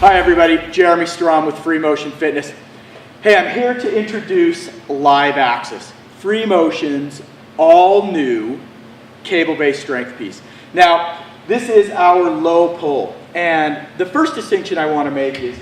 Hi everybody, Jeremy Strom with FreeMotion Fitness. Hey, I'm here to introduce Live Axis, FreeMotion's all-new cable-based strength piece. Now, this is our low pull, and the first distinction I want to make is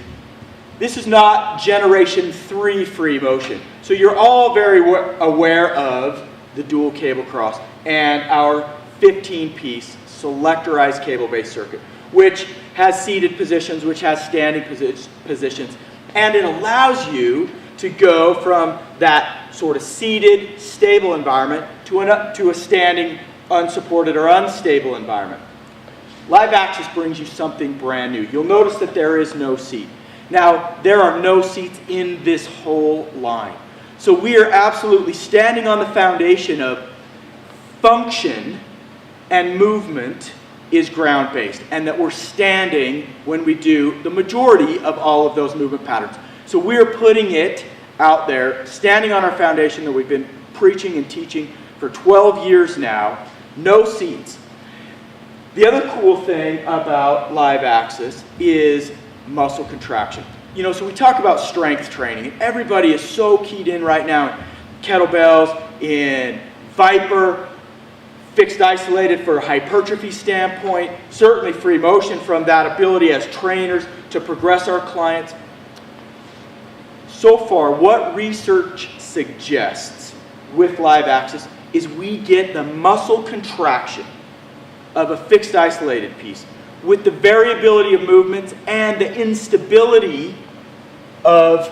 this is not Generation 3 FreeMotion. So you're all very aware of the dual cable cross and our 15-piece selectorized cable-based circuit, which has seated positions, which has standing positions, and it allows you to go from that sort of seated, stable environment to a standing, unsupported or unstable environment. Live Axis brings you something brand new. You'll notice that there is no seat. Now, there are no seats in this whole line. So we are absolutely standing on the foundation of function and movement is ground-based, and that we're standing when we do the majority of all of those movement patterns. So we're putting it out there, standing on our foundation that we've been preaching and teaching for 12 years now, no seats. The other cool thing about Live Axis is muscle contraction. You know, so we talk about strength training, and everybody is so keyed in right now in kettlebells, in Viper, fixed isolated for a hypertrophy standpoint, certainly FreeMotion from that ability as trainers to progress our clients. So far, what research suggests with Live Axis is we get the muscle contraction of a fixed isolated piece with the variability of movements and the instability of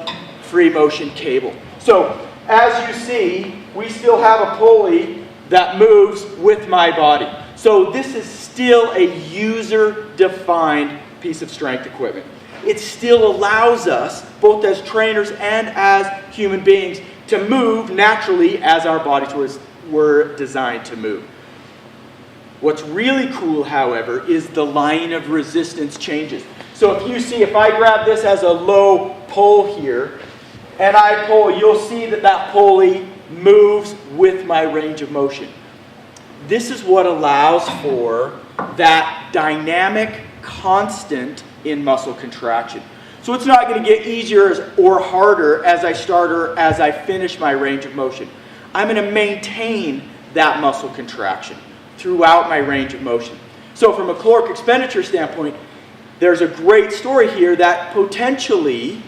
FreeMotion cable. So as you see, we still have a pulley that moves with my body. So this is still a user-defined piece of strength equipment. It still allows us, both as trainers and as human beings, to move naturally as our bodies were designed to move. What's really cool, however, is the line of resistance changes. So if you see, if I grab this as a low pull here, and I pull, you'll see that that pulley moves with my range of motion. This is what allows for that dynamic constant in muscle contraction. So it's not going to get easier or harder as I start or as I finish my range of motion. I'm going to maintain that muscle contraction throughout my range of motion. So from a caloric expenditure standpoint, there's a great story here that potentially,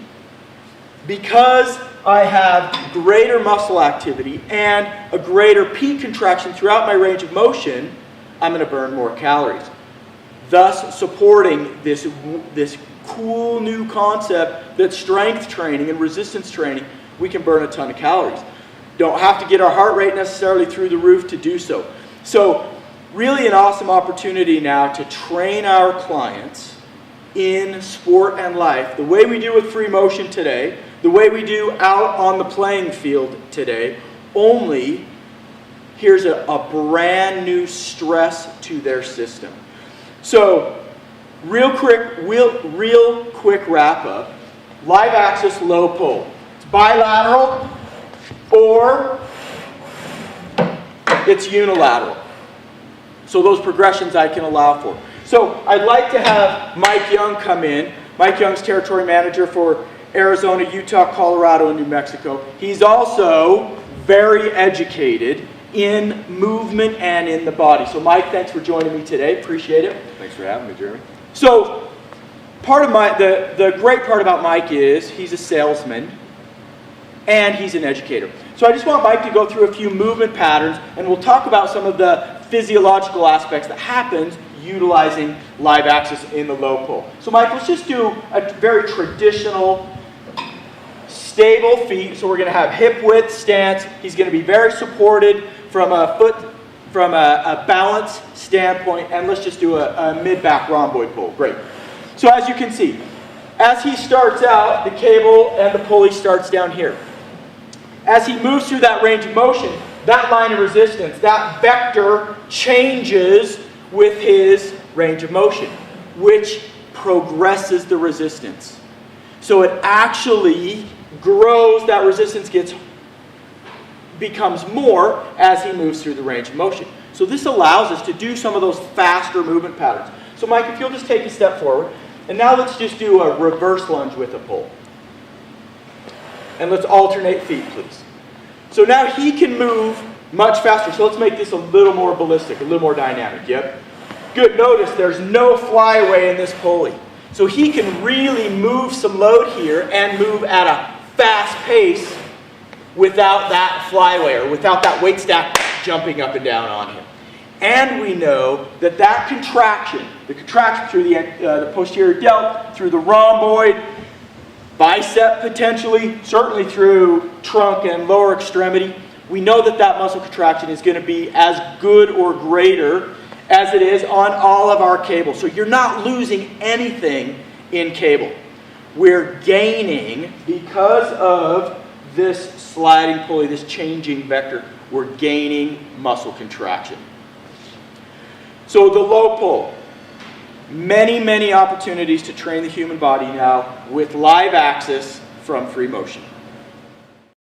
because I have greater muscle activity and a greater peak contraction throughout my range of motion, I'm going to burn more calories. Thus supporting this cool new concept that strength training and resistance training, we can burn a ton of calories. Don't have to get our heart rate necessarily through the roof to do so. So really an awesome opportunity now to train our clients in sport and life the way we do with FreeMotion today, the way we do out on the playing field today, only here's a brand new stress to their system. So real quick wrap up. Live Axis low pull. It's bilateral or it's unilateral. So those progressions I can allow for. So I'd like to have Mike Young come in. Mike Young's territory manager for Arizona, Utah, Colorado, and New Mexico. He's also very educated in movement and in the body. So Mike, thanks for joining me today. Appreciate it. Thanks for having me, Jeremy. So part of the great part about Mike is he's a salesman and he's an educator. So I just want Mike to go through a few movement patterns, and we'll talk about some of the physiological aspects that happens utilizing Live Axis in the low pull. So Mike, let's just do a very traditional stable feet. So we're going to have hip width stance. He's going to be very supported from a balance standpoint, and let's just do a mid-back rhomboid pull. Great. So as you can see, as he starts out, the cable and the pulley starts down here. As he moves through that range of motion, that line of resistance, that vector changes with his range of motion, which progresses the resistance. So it actually grows, that resistance becomes more as he moves through the range of motion. So this allows us to do some of those faster movement patterns. So Mike, if you'll just take a step forward, And now let's just do a reverse lunge with a pull. And let's alternate feet, please. So now he can move much faster. So let's make this a little more ballistic, a little more dynamic. Yep. Good. Notice there's no flyaway in this pulley. So he can really move some load here and move at a fast pace without that flyaway or without that weight stack jumping up and down on him. And we know that that contraction, the contraction through the posterior delt, through the rhomboid, bicep potentially, certainly through trunk and lower extremity, we know that that muscle contraction is going to be as good or greater as it is on all of our cable. So you're not losing anything in cable. We're gaining because of this sliding pulley, this changing vector, we're gaining muscle contraction. So the low pull, many opportunities to train the human body now with live axis from FreeMotion.